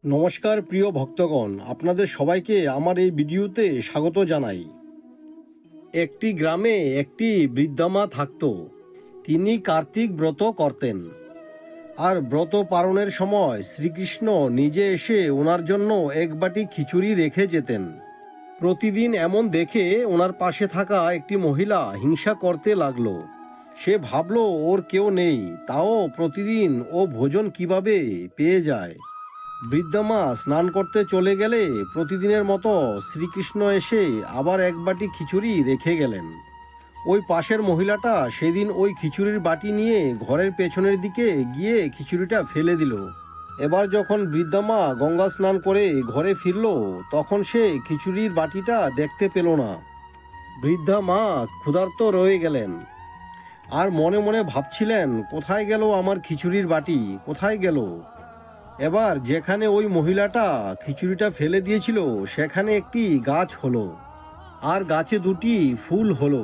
নমস্কার প্রিয় ভক্তগণ, আপনাদের সবাইকে আমার এই ভিডিওতে স্বাগত জানাই। একটি গ্রামে একটি বৃদ্ধা মা থাকত। তিনি কার্তিক ব্রত করতেন, আর ব্রত পালনের সময় শ্রীকৃষ্ণ নিজে এসে ওনার জন্য এক বাটি খিচুড়ি রেখে যেতেন। প্রতিদিন এমন দেখে ওনার পাশে থাকা একটি মহিলা হিংসা করতে লাগলো। সে ভাবলো ওর কেউ নেই, তাও প্রতিদিন ও ভোজন কিভাবে পেয়ে যায়। বৃদ্ধা মা স্নান করতে চলে গেলে প্রতিদিনের মতো শ্রীকৃষ্ণ এসে আবার এক বাটি খিচুড়ি রেখে গেলেন। ওই পাশের মহিলাটা সেদিন ওই খিচুড়ির বাটি নিয়ে ঘরের পেছনের দিকে গিয়ে খিচুড়িটা ফেলে দিল। এবার যখন বৃদ্ধা মা গঙ্গা স্নান করে ঘরে ফিরল, তখন সে খিচুড়ির বাটিটা দেখতে পেল না। বৃদ্ধা মা ক্ষুধার্ত রয়ে গেলেন, আর মনে মনে ভাবছিলেন, কোথায় গেল আমার খিচুড়ির বাটি, কোথায় গেল। এবার যেখানে ওই মহিলাটা খিচুড়িটা ফেলে দিয়েছিল সেখানে একটি গাছ হলো, আর গাছে দুটি ফুল হলো।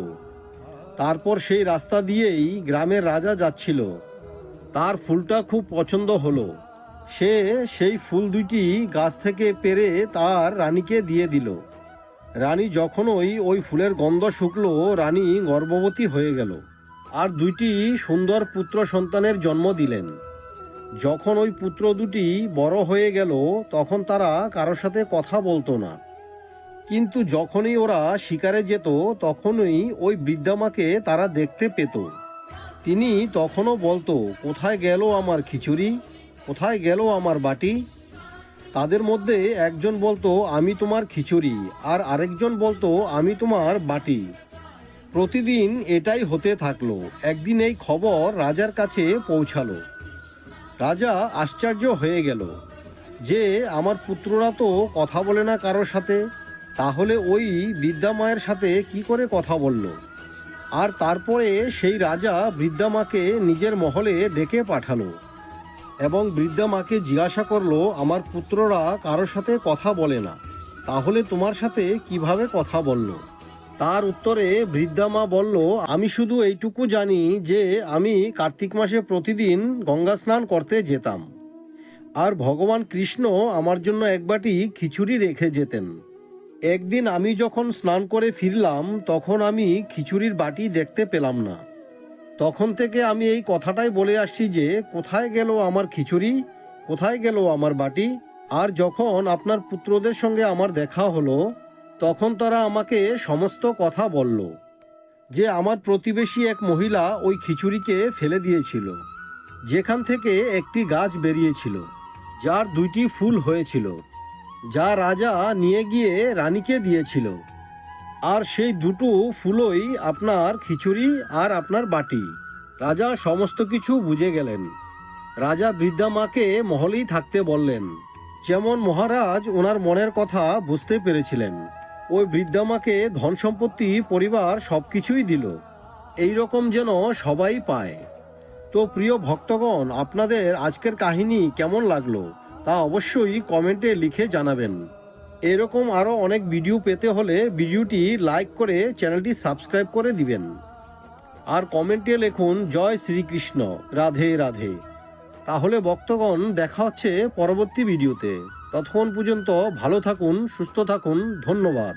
তারপর সেই রাস্তা দিয়েই গ্রামের রাজা যাচ্ছিল। তার ফুলটা খুব পছন্দ হলো। সে সেই ফুল দুইটি গাছ থেকে পেড়ে তার রানীকে দিয়ে দিল। রানী যখনই ওই ফুলের গন্ধ শুকলো, রানী গর্ভবতী হয়ে গেল, আর দুইটি সুন্দর পুত্র সন্তানের জন্ম দিলেন। যখন ওই পুত্র দুটি বড় হয়ে গেল, তখন তারা কারোর সাথে কথা বলতো না। কিন্তু যখনই ওরা শিকারে যেত, তখনই ওই বৃদ্ধা মাকে তারা দেখতে পেত। তিনি তখনও বলতো, কোথায় গেল আমার খিচুড়ি, কোথায় গেল আমার বাটি। তাদের মধ্যে একজন বলতো, আমি তোমার খিচুড়ি, আর আরেকজন বলতো, আমি তোমার বাটি। প্রতিদিন এটাই হতে থাকলো। একদিন এই খবর রাজার কাছে পৌঁছালো। রাজা আশ্চর্য হয়ে গেল যে আমার পুত্ররা তো কথা বলে না কারোর সাথে, তাহলে ওই বৃদ্ধা মায়ের সাথে কি করে কথা বলল। আর তারপরে সেই রাজা বৃদ্ধা মাকে নিজের মহলে ডেকে পাঠালো এবং বৃদ্ধা মাকে জিজ্ঞাসা করলো, আমার পুত্ররা কারোর সাথে কথা বলে না, তাহলে তোমার সাথে কিভাবে কথা বলল। তার উত্তরে বৃদ্ধা মা বলল, আমি শুধু এইটুকু জানি যে আমি কার্তিক মাসে প্রতিদিন গঙ্গা স্নান করতে যেতাম, আর ভগবান কৃষ্ণ আমার জন্য এক বাটি খিচুড়ি রেখে যেতেন। একদিন আমি যখন স্নান করে ফিরলাম, তখন আমি খিচুড়ির বাটি দেখতে পেলাম না। তখন থেকে আমি এই কথাটাই বলে আসছি যে, কোথায় গেল আমার খিচুড়ি, কোথায় গেল আমার বাটি। আর যখন আপনার পুত্রদের সঙ্গে আমার দেখা হলো, তখন তারা আমাকে সমস্ত কথা বলল যে আমার প্রতিবেশী এক মহিলা ওই খিচুড়িকে ফেলে দিয়েছিল, যেখান থেকে একটি গাছ বেরিয়েছিল, যার দুইটি ফুল হয়েছিল, যা রাজা নিয়ে গিয়ে রানীকে দিয়েছিল, আর সেই দুটো ফুলই আপনার খিচুড়ি আর আপনার বাটি। রাজা সমস্ত কিছু বুঝে গেলেন। রাজা বৃদ্ধা মাকে মহলেই থাকতে বললেন। যেমন মহারাজ ওনার মনের কথা বুঝতে পেরেছিলেন, ওই বৃদ্ধা মাকে ধন সম্পত্তি, পরিবার সব কিছুই দিল। এই রকম যেন সবাই পায়। তো প্রিয় ভক্তগণ, আপনাদের আজকের কাহিনী কেমন লাগলো তা অবশ্যই কমেন্টে লিখে জানাবেন। এরকম আরও অনেক ভিডিও পেতে হলে ভিডিওটি লাইক করে চ্যানেলটি সাবস্ক্রাইব করে দিবেন, আর কমেন্টে লিখুন জয় শ্রীকৃষ্ণ, রাধে রাধে। তাহলে ভক্তগণ, দেখা হচ্ছে পরবর্তী ভিডিওতে। ততক্ষণ পর্যন্ত ভালো থাকুন, সুস্থ থাকুন। ধন্যবাদ।